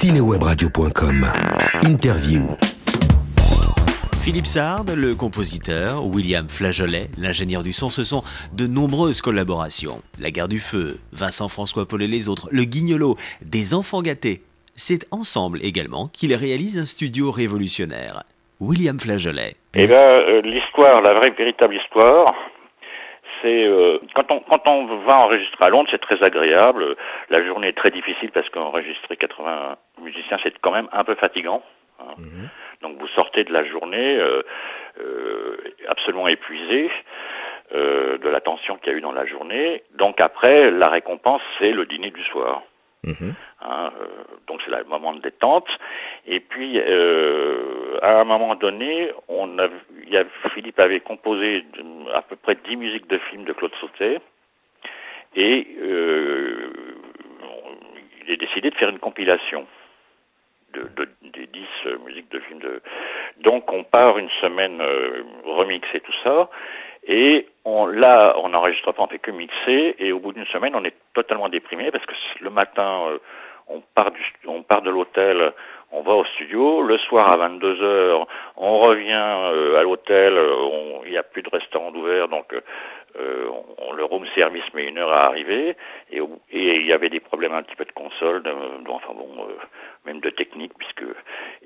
cinewebradio.com. Interview. Philippe Sard, le compositeur, William Flageolet, l'ingénieur du son, ce sont de nombreuses collaborations. La Guerre du Feu, Vincent François Paul et les autres, Le Guignolo, des enfants gâtés. C'est ensemble également qu'ils réalisent un studio révolutionnaire. William Flageolet. L'histoire, la vraie véritable histoire, c'est quand on va enregistrer à Londres, c'est très agréable. La journée est très difficile parce qu'enregistrer 80 musiciens, c'est quand même un peu fatigant. Hein. Donc vous sortez de la journée absolument épuisé de la tension qu'il y a eu dans la journée. Donc après, la récompense, c'est le dîner du soir. Donc c'est le moment de détente. Et puis à un moment donné, Philippe avait composé à peu près 10 musiques de films de Claude Sautet, et il est décidé de faire une compilation des 10 musiques de films. Donc on part une semaine remixer tout ça, et on n'enregistre pas, on fait que mixer, et au bout d'une semaine on est totalement déprimé parce que le matin on part de l'hôtel, on va au studio, le soir à 22h on revient à l'hôtel, il n'y a plus de restaurant d'ouvert, donc le room service met 1 heure à arriver, et il y avait des problèmes un petit peu de console, même de technique,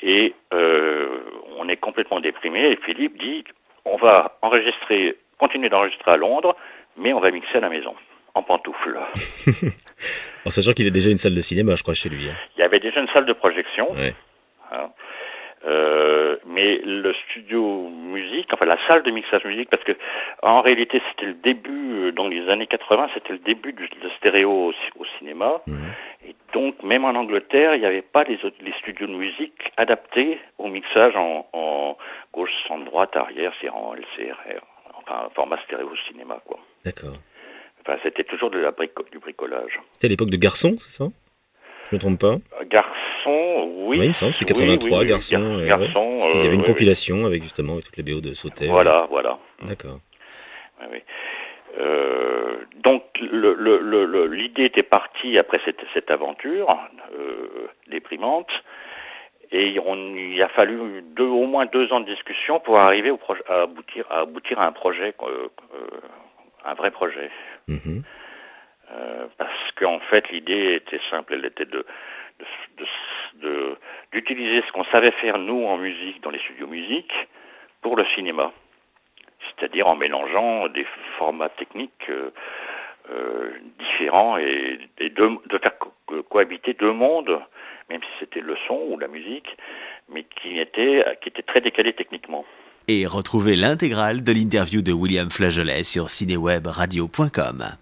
on est complètement déprimé, et Philippe dit on va continuer d'enregistrer à Londres, mais on va mixer à la maison, en pantoufles. En sachant qu'il y a déjà une salle de cinéma, je crois, chez lui. Il y avait déjà une salle de projection, ouais. Mais le studio musique, la salle de mixage musique, parce que en réalité c'était le début, dans les années 80, c'était le début de stéréo au cinéma, et donc même en Angleterre, il n'y avait pas les studios de musique adaptés au mixage en gauche, centre, droite, arrière, en LCRR, format stéréo au cinéma, quoi. D'accord. C'était toujours du bricolage. C'était à l'époque de Garçon, c'est ça? Je ne me trompe pas? Garçon, oui. Oui, il me semble, c'est 83, oui, Garçon. Garçon, il y avait une compilation avec justement toutes les BO de Sautet. Voilà. D'accord. Oui. Donc l'idée était partie après cette aventure déprimante, et il a fallu au moins 2 ans de discussion pour arriver à aboutir à un projet, un vrai projet. Parce qu'en fait l'idée était simple, elle était d'utiliser ce qu'on savait faire nous en musique dans les studios musique pour le cinéma, c'est-à-dire en mélangeant des formats techniques différents, et de faire cohabiter 2 mondes, même si c'était le son ou la musique, mais qui étaient très décalés techniquement. Et retrouvez l'intégrale de l'interview de William Flageolet sur cinewebradio.com.